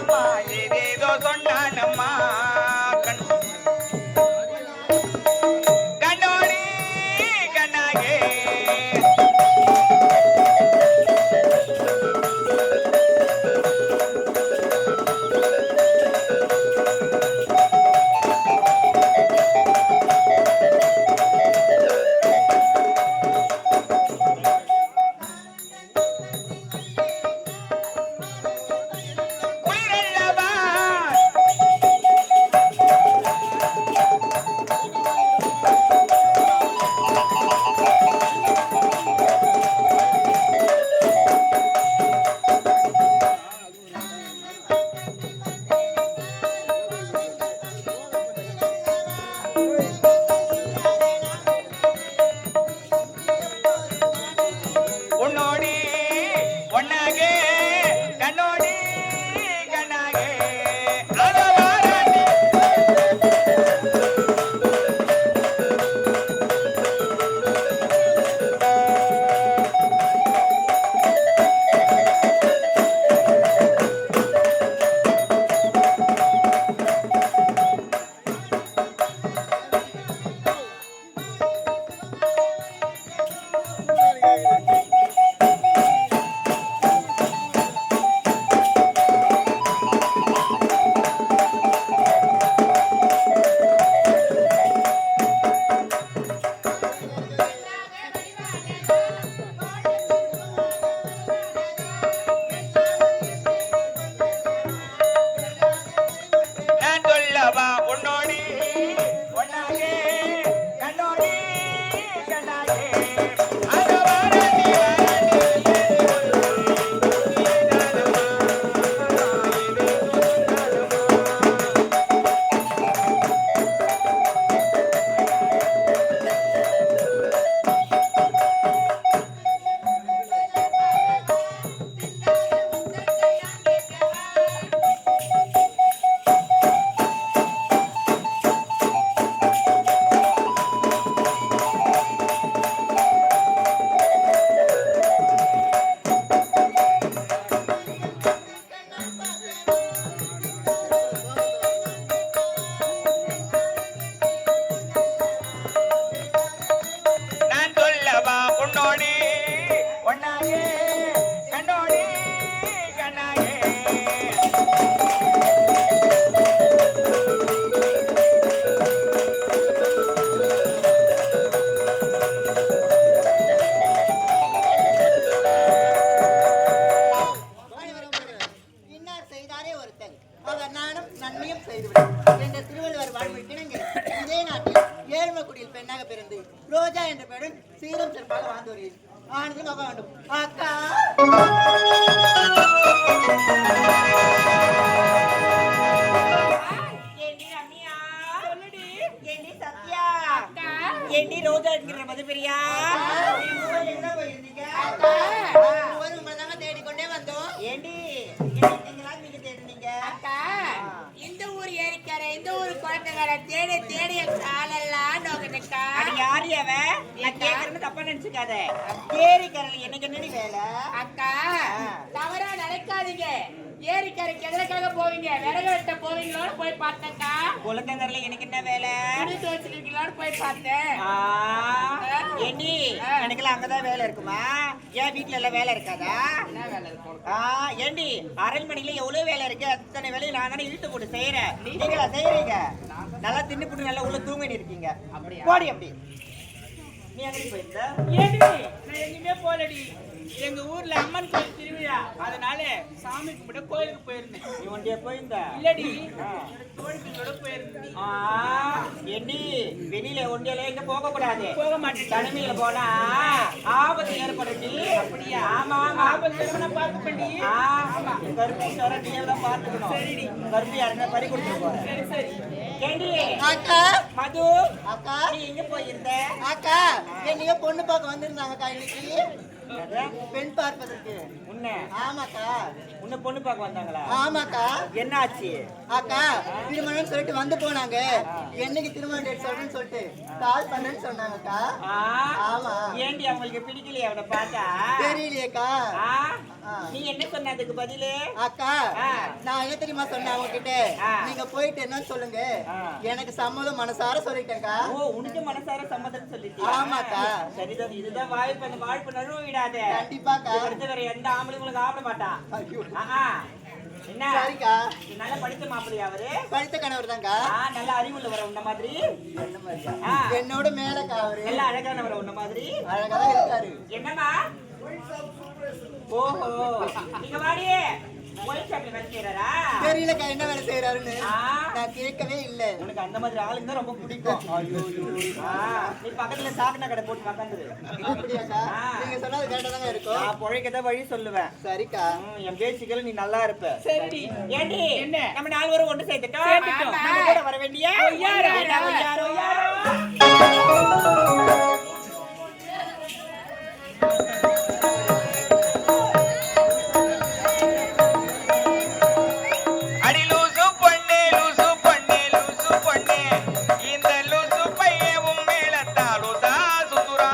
சொன்னானம்மா ஏதேதோ சொன்னானம்மா கண்ணோடி கண்ணாயே ரோஜா என்ற பெயருடன் சீரம் சிறப்பாக வாழ்ந்து வருகிறேன். ஆனந்தம் ஆக வேண்டும். அக்கா ரோஜா என்கிற மதுப்பிரியா தேடிக்கொண்டே வந்தோம். ஏண்டி நீங்க தேடினீங்க? அக்கா இந்த ஊர் ஏரிக்கார இந்த ஊர் குழந்தைக்கார தேடி தேடிய காலெல்லாம் நோக்கணுக்கா. யாரு அவன்? நான் கேட்கறது தப்பா நினைச்சுக்காத. ஏரிக்கரையில எனக்கு என்னடி வேலை? அக்கா தவறா நினைக்காதீங்க. ஏரிக்கரைக்கு எதற்காக போவீங்க? விறகு வெட்ட போவீங்களோன்னு போய் பார்த்தேன்க்கா. குளத்தங்கரையில எனக்கு என்ன வேலை? துணி துவைச்சிருக்கீங்களோன்னு போய் பார்த்தேன். ஏண்டி எனக்குலாம் அங்கதான் வேலை இருக்குமா? ஏன் வீட்டுல எல்லாம் வேலை இருக்காதா? என்ன வேலை இருக்கும்? ஏண்டி அரண்மனையில எவ்வளவு வேலை இருக்கு. அத்தனை வேலையை நான் தானே இழுத்து போட்டு செய்யறேன். நீங்களா செய்யறீங்க? நல்லா தின்னு போட்டு நல்லா உள்ள தூங்கி இருக்கீங்க. போடி அப்படி. நீ எங்க போயிருந்த? ஏண்டி நான் எங்கேயுமே போலடி. எங்க ஊர்ல அம்மன் கோயில் திருவிழா, அதனால சாமி கும்பிட கோயிலுக்கு போயிருந்தேன். நீ ஒண்டியா போயிருந்த? இல்லடி, தோழிகளோட போயிருந்தேன். ஏண்டி வெளியில ஒண்டியால எங்க போக கூடாது. போக மாட்டேன். தனிமையில போனா ஆபத்து ஏற்படுத்தி. அப்படியா? ஆமா ஆபத்து நான் பார்த்து பண்ணி. கருப்பி வர நீ எல்லாம் பார்த்துக்கணும். சரிடி. கருப்பி யாருன்னா பறி கொடுத்துட்டு போறேன். சரி சரி. ஏண்டி அக்கா மது அக்கா நீ எங்க போயிருந்த? அக்கா என்னைய பொண்ணு பார்க்க வந்திருந்தாங்க இன்னைக்கு. பெண் பார்ப்பதற்கு. உன்னை ஆமாக்கா. உன்னை பொண்ணு பார்க்க வந்தாங்களா? ஆமாக்கா. என்ன ஆச்சு? அக்கா திருமணம்னு சொல்லிட்டு வந்து போனாங்க. என்னைக்கு திருமணம் டேட் சொல்றேன்னு சொல்லிட்டு கால் பண்றேன்னு சொன்னாங்கக்கா. ஆமா. ஏண்டி அவங்களுக்கு பிடிக்கலையே அவனை பார்த்தா? தெரியலையேக்கா. நீ என்ன சொன்ன அதுக்கு பதிலு? அக்கா நான் என்ன தெரியுமா சொன்னேன் அவங்க கிட்ட, நீங்க போயிட்டு என்னன்னு சொல்லுங்க, எனக்கு சம்மதம் மனசார சொல்லிட்டேன்க்கா. ஓ, உனக்கு மனசார சம்மதம் சொல்லிட்டியா? ஆமாக்கா. சரிதான், இதுதான் வாய்ப்பு. அந்த வாய்ப்பு நழுவ விடாத. கண்டிப்பாக்கா. அடுத்து வேற எந்த ஆம்பளையும் உங்களுக்கு ஆப்பிட மாட்டான். என்ன சரிக்கா. நல்ல படித்த மாப்பிள்ளையா அவரு? படித்த கணவர் தான்க்கா. நல்ல அறிவுள்ள வர உன்ன மாதிரி. என்னோட மேலக்கா அவரு. நல்ல அழகான வர உன்ன மாதிரி. அழகாதான் இருக்காரு. என்னம்மா? ஓஹோ, நீங்க வாடியே. ஒயிட் ஷாப்ல வேலை செய்யறாரா? தெரியலக்கா என்ன வேலை செய்யறாருன்னு நான் கேட்கவே இல்ல. உனக்கு அந்த மாதிரி ஆளுங்க தான் ரொம்ப பிடிக்கும். நீ பக்கத்துல சாக்கடை கடை போட்டு உட்காந்துரு. அப்படியாக்கா? நீங்க சொன்னது கரெக்டா தாங்க இருக்கும். நான் பொழைக்கதான் வழி சொல்லுவேன். சரிக்கா. என் பேச்சுக்கள் நீ நல்லா இருப்ப. சரி. ஏண்டி என்ன? நம்ம 4 பேரும் ஒன்று சேர்த்துட்டோம். சேர்த்துட்டோம். நம்ம கூட வர வேண்டிய யாரோ அடி லூசு பொண்ணே லூசு பொண்ணே லூசு பொண்ணே இந்த லூசு பையவும் மேலத்தாலுதா சுத்துறா.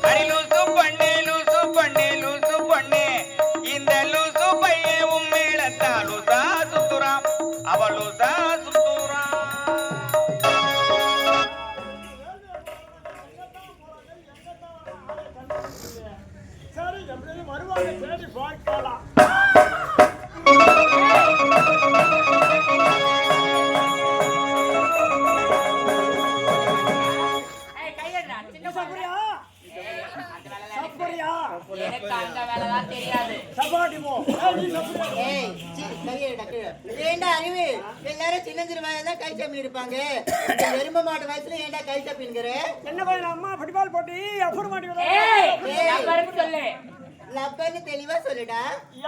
அடி லூசு பொண்ணே லூசு பொண்ணே லூசு பொண்ணே இந்த லூசு பையவும் மேலத்தாலுதா சுத்துறா. அவளுதா சுத்துறா. சரி எப்படியும் வருவாங்க, தேடி பார்க்கலாம். சப்பரியா? சப்பரியா? எனக்கு அந்த வேலைதான் தெரியாது. சப்பாட்டி போ. நீ சப்பரியா? ஏய் கையெடுடா கீழே. ஏண்டா அறிவு, எல்லாரும் சின்ன சின்ன வயசுல கை சப்பி இருப்பாங்க. இந்த எரும மாட்டு வயசுல ஏண்டா கை சப்பின்னுங்கிற? என்ன பையன் அம்மா ஃபுட்பால் போட்டி அப்புறம் மாட்டி ஏய், ஏய். நம்பருக்கு சொல்லு. லப்பன்னு தெளிவா சொல்லுடா.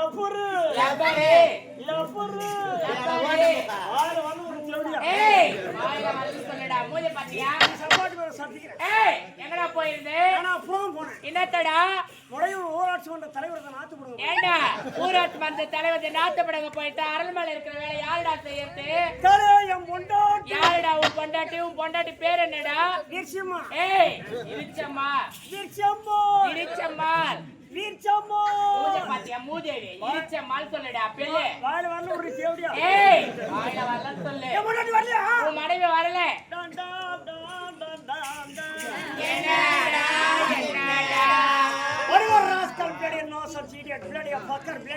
எப்புரு நம்பரு. எப்புரு நம்பரு. ஆளு வந்து ஒரு செவடியா. ஏய், வாயில வந்து சொல்லுடா. மூஞ்சி பாத்தியா? சப்பாட்டி மேல சத்திக்கிறேன். ஏய், எங்கடா போயிருந்தே? நான் போன் போனேன். என்னத்தடா? முறையூர் ஊராட்சி மன்ற தலைவர் தான் நாத்து போடுவோம். ஏண்டா ஊராட்சி மன்ற தலைவர் நாட்டுப்படங்க போயிட்டு அரண்மனை இருக்கிற வேலை யாருடா செய்யறது? என் பொண்டாட்டி யாருடா உன் பொண்டாட்டி? உன் பொண்டாட்டி பேர் என்னடா? வீர்ச்சியம்மா. ஏய், இரிச்சம்மா. வீர்ச்சியம்மா. இரிச்சம்மாள். வீர்ச்சியம்மா. மூஞ்ச பாத்தியா? மூதேவி. இரிச்சம்மாள் சொல்லுடா. பெல்லு. வாயில வரல ஒரு செவடியா. ஏய், வாயில வரலன்னு சொல்லு. என் பொண்டாட்டி வரலையா? உன் மனைவி வரல. டான் டான் டான் டான் டான் டான். என்னடா என்னடா? ஒரு rascal bloody no such idiot bloody fucker பிளேடி